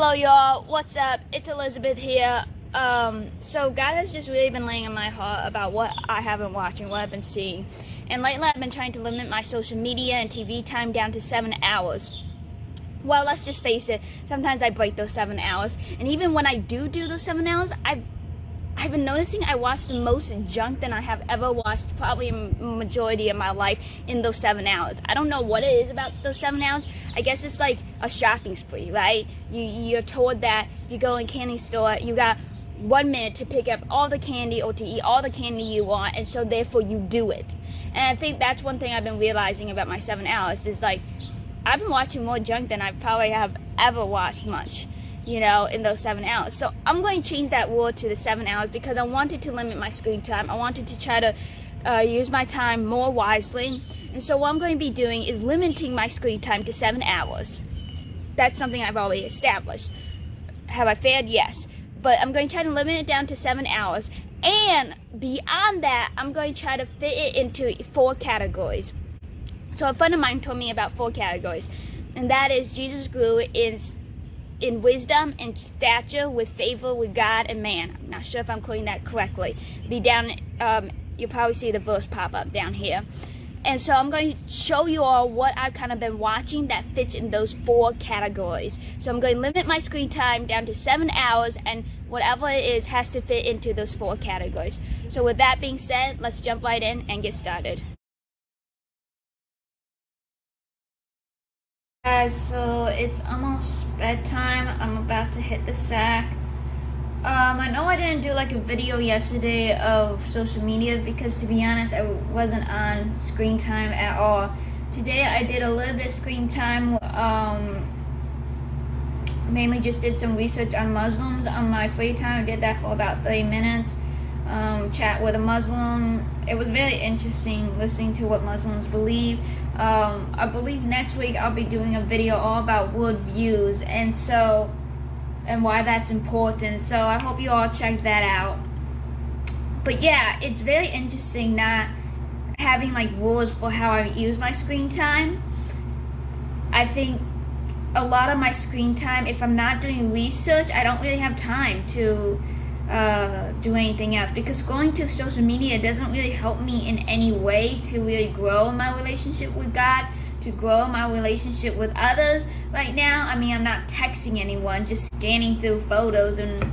Hello y'all, what's up? It's Elizabeth here. So God has just really been laying on my heart about what I have been watching, what I've been seeing. And lately I've been trying to limit my social media and TV time down to 7 hours. Well, let's just face it, sometimes I break those 7 hours. And even when I do those 7 hours, I've been noticing I watch the most junk than I have ever watched probably a majority of my life in those 7 hours. I don't know what it is about those 7 hours. I guess it's like a shopping spree, right? You're told that if you go in a candy store, you got 1 minute to pick up all the candy or to eat all the candy you want, and so therefore you do it. And I think that's one thing I've been realizing about my 7 hours is like, I've been watching more junk than I probably have ever watched much, in those 7 hours. So I'm going to change that rule to the 7 hours because I wanted to limit my screen time. I wanted to try to use my time more wisely. And so what I'm going to be doing is limiting my screen time to 7 hours. That's something I've already established. Have I failed? Yes. But I'm going to try to limit it down to 7 hours. And beyond that, I'm going to try to fit it into 4 categories. So a friend of mine told me about 4 categories. And that is Jesus grew in wisdom and stature with favor with God and man. I'm not sure if I'm quoting that correctly. Be down, you'll probably see the verse pop up down here. And so I'm going to show you all what I've kind of been watching that fits in those 4 categories. So I'm going to limit my screen time down to 7 hours, and whatever it is has to fit into those 4 categories. So with that being said, let's jump right in and get started. Guys, so it's almost bedtime. I'm about to hit the sack. I know I didn't do like a video yesterday of social media because, to be honest, I wasn't on screen time at all. Today I did a little bit screen time, mainly just did some research on Muslims on my free time. I did that for about 30 minutes, chat with a Muslim. It was very interesting listening to what Muslims believe. I believe next week I'll be doing a video all about worldviews and why that's important. So I hope you all check that out. But yeah, it's very interesting not having like rules for how I use my screen time. I think a lot of my screen time, if I'm not doing research, I don't really have time to do anything else, because going to social media doesn't really help me in any way to really grow my relationship with God, to grow my relationship with others. Right now, I mean, I'm not texting anyone, just scanning through photos, and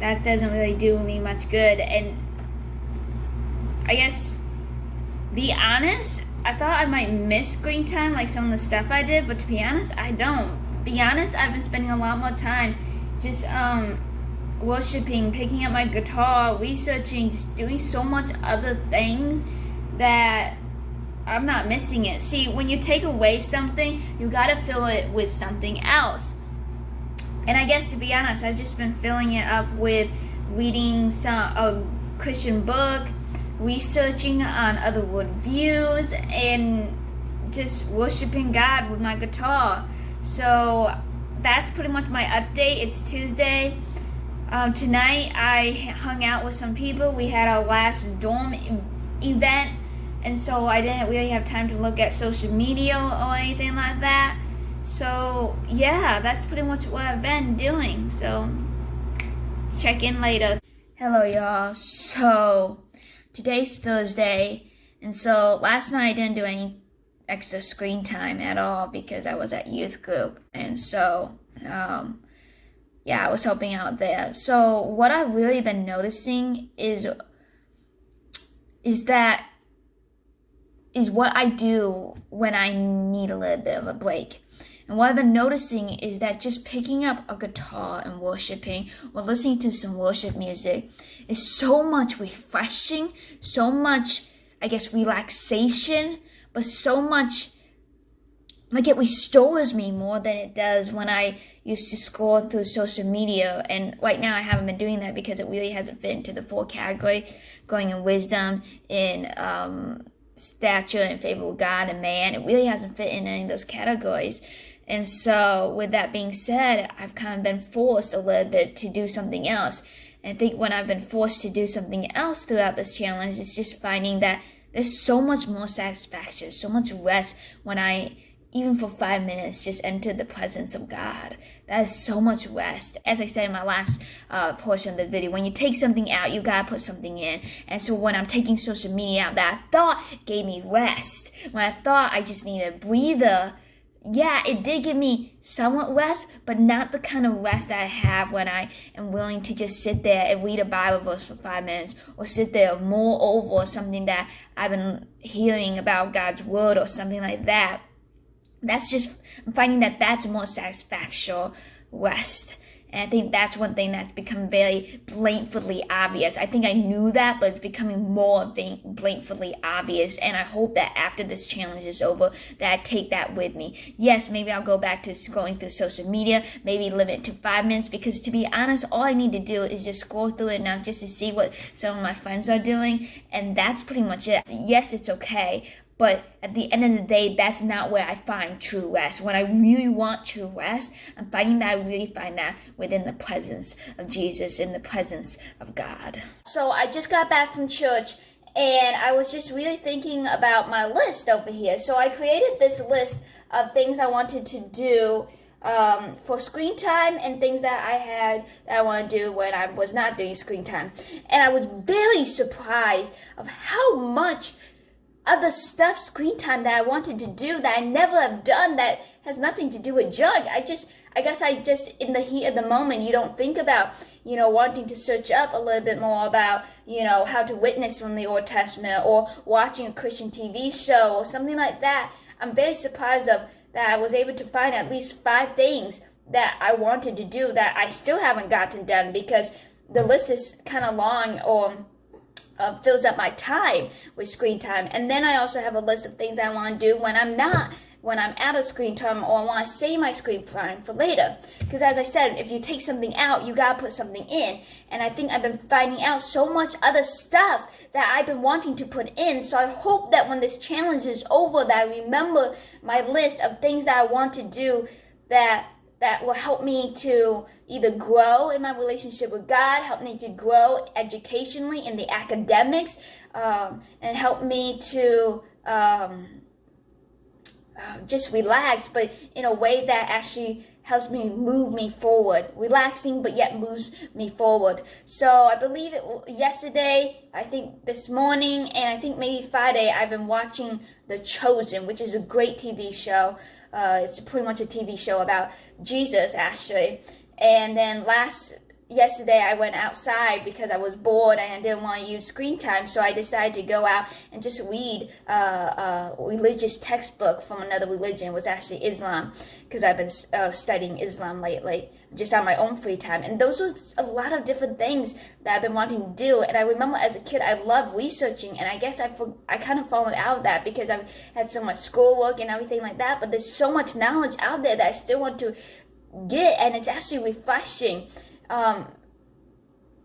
that doesn't really do me much good. And I guess, be honest, I thought I might miss screen time, like some of the stuff I did, but to be honest, I don't. Be honest, I've been spending a lot more time just worshiping, picking up my guitar, researching, just doing so much other things that I'm not missing it. See, when you take away something, you gotta fill it with something else. And I guess, to be honest, I've just been filling it up with reading a Christian book, researching on other worldviews, and just worshiping God with my guitar. So that's pretty much my update. It's Tuesday. Tonight I hung out with some people. We had our last dorm event, and so I didn't really have time to look at social media or anything like that. So yeah, that's pretty much what I've been doing. So check in later. Hello y'all. So today's Thursday, and so last night I didn't do any extra screen time at all because I was at youth group, and so I was helping out there. So what I've really been noticing is what I do when I need a little bit of a break. And what I've been noticing is that just picking up a guitar and worshiping or listening to some worship music is so much refreshing, so much, I guess, relaxation, but so much, like, it restores me more than it does when I used to scroll through social media. And right now I haven't been doing that because it really hasn't fit into the 4 categories, going in wisdom, in stature, in favor of God and man. It really hasn't fit in any of those categories. And so with that being said, I've kind of been forced a little bit to do something else. And I think when I've been forced to do something else throughout this challenge, it's just finding that there's so much more satisfaction, so much rest when I even for 5 minutes, just enter the presence of God. That is so much rest. As I said in my last portion of the video, when you take something out, you gotta put something in. And so when I'm taking social media out that I thought gave me rest, when I thought I just needed a breather, yeah, it did give me somewhat rest, but not the kind of rest that I have when I am willing to just sit there and read a Bible verse for 5 minutes, or sit there and mull over something that I've been hearing about God's word or something like that. I'm finding that that's more satisfactory rest. And I think that's one thing that's become very blatantly obvious. I think I knew that, but it's becoming more blatantly obvious. And I hope that after this challenge is over, that I take that with me. Yes, maybe I'll go back to scrolling through social media, maybe limit it to 5 minutes, because to be honest, all I need to do is just scroll through it now just to see what some of my friends are doing. And that's pretty much it. Yes, it's okay. But at the end of the day, that's not where I find true rest. When I really want true rest, I'm finding that I really find that within the presence of Jesus, in the presence of God. So I just got back from church, and I was just really thinking about my list over here. So I created this list of things I wanted to do for screen time, and things that I want to do when I was not doing screen time. And I was very surprised of how much of the stuff screen time that I wanted to do that I never have done, that has nothing to do with junk. I guess I just, in the heat of the moment, you don't think about, wanting to search up a little bit more about, how to witness from the Old Testament, or watching a Christian TV show or something like that. I'm very surprised that I was able to find at least 5 things that I wanted to do that I still haven't gotten done, because the list is kind of long, or fills up my time with screen time. And then I also have a list of things I want to do when I'm out of screen time, or I want to save my screen time for later. Because as I said, if you take something out, you gotta put something in. And I think I've been finding out so much other stuff that I've been wanting to put in. So I hope that when this challenge is over, that I remember my list of things that I want to do that will help me to either grow in my relationship with God, help me to grow educationally in the academics, and help me to just relax, but in a way that actually helps me move me forward. Relaxing, but yet moves me forward. So I believe yesterday, I think this morning, and I think maybe Friday, I've been watching The Chosen, which is a great TV show. It's pretty much a TV show about Jesus, actually. And then yesterday I went outside because I was bored and I didn't want to use screen time, so I decided to go out and just read a religious textbook from another religion. It was actually Islam, because I've been studying Islam lately, just on my own free time. And those are a lot of different things that I've been wanting to do. And I remember as a kid, I loved researching, and I guess I kind of fallen out of that because I've had so much schoolwork and everything like that. But there's so much knowledge out there that I still want to get, and it's actually refreshing.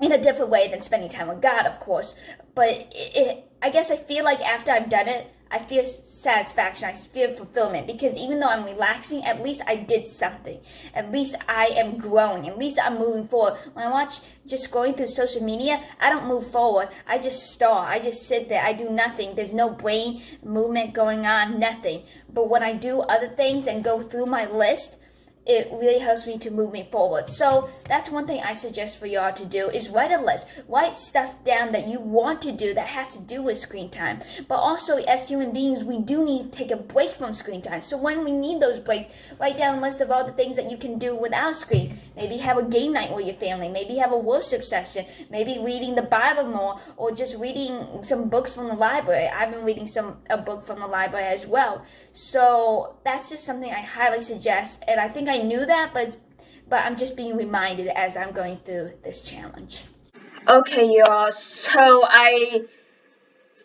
In a different way than spending time with God, of course. But I guess I feel like after I've done it, I feel satisfaction, I feel fulfillment, because even though I'm relaxing, at least I did something. At least I am growing. At least I'm moving forward. When I watch just going through social media, I don't move forward. I just stall. I just sit there. I do nothing. There's no brain movement going on, nothing. But when I do other things and go through my list, it really helps me to move me forward. So that's one thing I suggest for y'all to do, is write a list. Write stuff down that you want to do that has to do with screen time. But also, as human beings, we do need to take a break from screen time. So when we need those breaks, write down a list of all the things that you can do without screen. Maybe have a game night with your family. Maybe have a worship session. Maybe reading the Bible more, or just reading some books from the library. I've been reading a book from the library as well. So that's just something I highly suggest. And I think I knew that, but I'm just being reminded as I'm going through this challenge. Okay, y'all, so I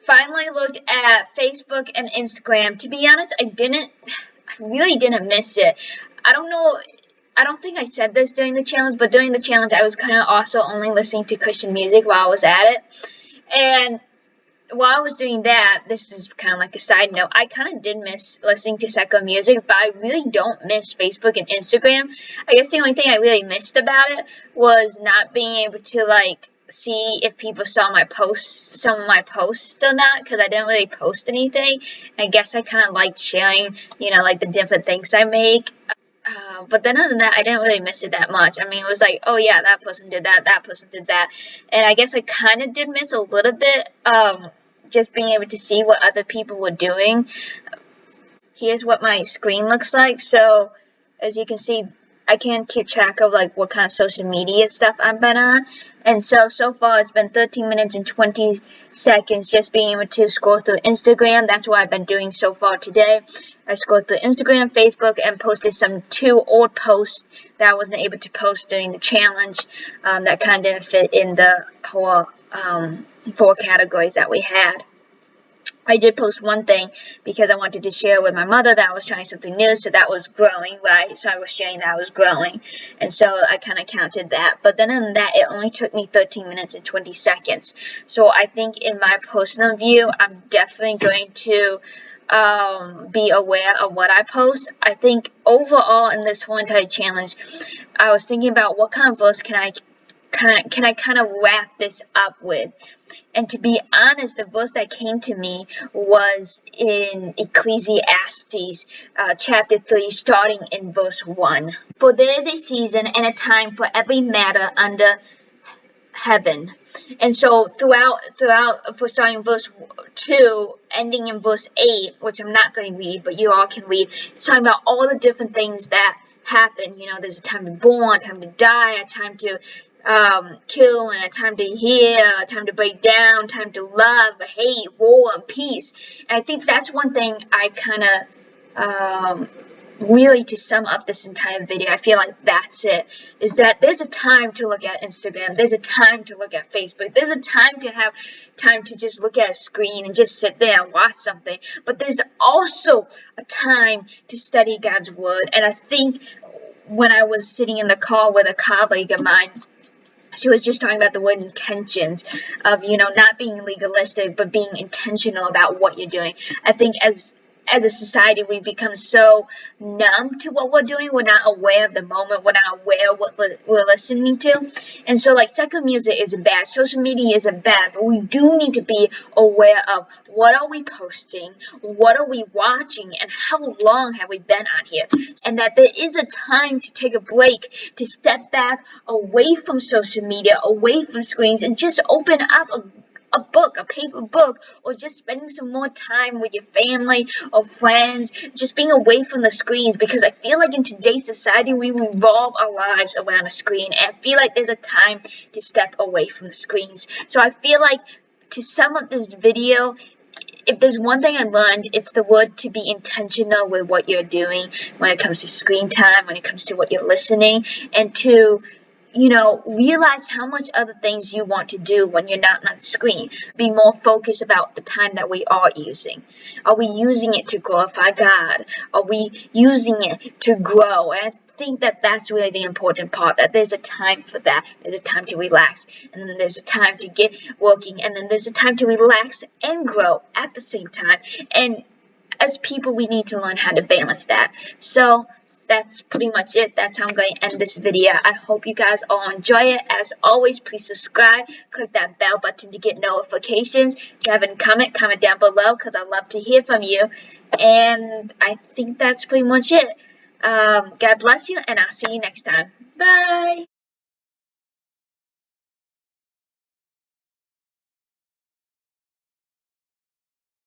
finally looked at Facebook and Instagram. To be honest, I really didn't miss it. I don't think I said this during the challenge, but during the challenge, I was kind of also only listening to Christian music while I was at it. And while I was doing that, this is kind of like a side note, I kind of did miss listening to secular music, but I really don't miss Facebook and Instagram. I guess the only thing I really missed about it was not being able to, see if people saw my posts, some of my posts or not, because I didn't really post anything. I guess I kind of liked sharing, like the different things I make. But then other than that, I didn't really miss it that much. I mean, it was like, oh yeah, that person did that, that person did that. And I guess I kind of did miss a little bit, just being able to see what other people were doing. Here's what my screen looks like. So as you can see, I can keep track of like what kind of social media stuff I've been on. And so far it's been 13 minutes and 20 seconds just being able to scroll through Instagram. That's what I've been doing so far today. I scrolled through Instagram, Facebook, and posted some 2 old posts that I wasn't able to post during the challenge, that kind of didn't fit in the whole 4 categories that we had. I did post one thing because I wanted to share with my mother that I was trying something new, so that was growing, right? So I was sharing that I was growing, and so I kind of counted that. But then in that, it only took me 13 minutes and 20 seconds. So I think in my personal view, I'm definitely going to be aware of what I post. I think overall in this whole entire challenge, I was thinking about what kind of verse can I kind of wrap this up with. And to be honest, the verse that came to me was in Ecclesiastes chapter 3, starting in verse 1. For there is a season and a time for every matter under heaven. And so throughout, for starting verse 2, ending in verse 8, which I'm not going to read, but you all can read, it's talking about all the different things that happen. There's a time to be born, a time to die, a time to kill, and a time to heal, a time to break down, time to love, hate, war, and peace. And I think that's one thing I kind of really, to sum up this entire video, I feel like that's it, is that there's a time to look at Instagram, there's a time to look at Facebook, there's a time to have time to just look at a screen and just sit there and watch something, but there's also a time to study God's Word. And I think when I was sitting in the car with a colleague of mine, she was just talking about the word intentions of, not being legalistic, but being intentional about what you're doing. I think as a society, we've become so numb to what we're doing. We're not aware of the moment. We're not aware of what we're listening to. And so, like, secular music isn't bad. Social media isn't bad. But we do need to be aware of what are we posting, what are we watching, and how long have we been on here. And that there is a time to take a break, to step back away from social media, away from screens, and just open up a book, a paper book, or just spending some more time with your family or friends, just being away from the screens, because I feel like in today's society, we revolve our lives around a screen, and I feel like there's a time to step away from the screens. So I feel like, to sum up this video, if there's one thing I learned, it's the word to be intentional with what you're doing when it comes to screen time, when it comes to what you're listening, and to realize how much other things you want to do when you're not on the screen. Be more focused about the time that we are using. Are we using it to glorify God? Are we using it to grow? And I think that that's really the important part, that there's a time for that. There's a time to relax, and then there's a time to get working, and then there's a time to relax and grow at the same time. And as people, we need to learn how to balance that. So that's pretty much it. That's how I'm going to end this video. I hope you guys all enjoy it. As always, please subscribe. Click that bell button to get notifications. If you have any comment down below, because I love to hear from you. And I think that's pretty much it. God bless you, and I'll see you next time. Bye.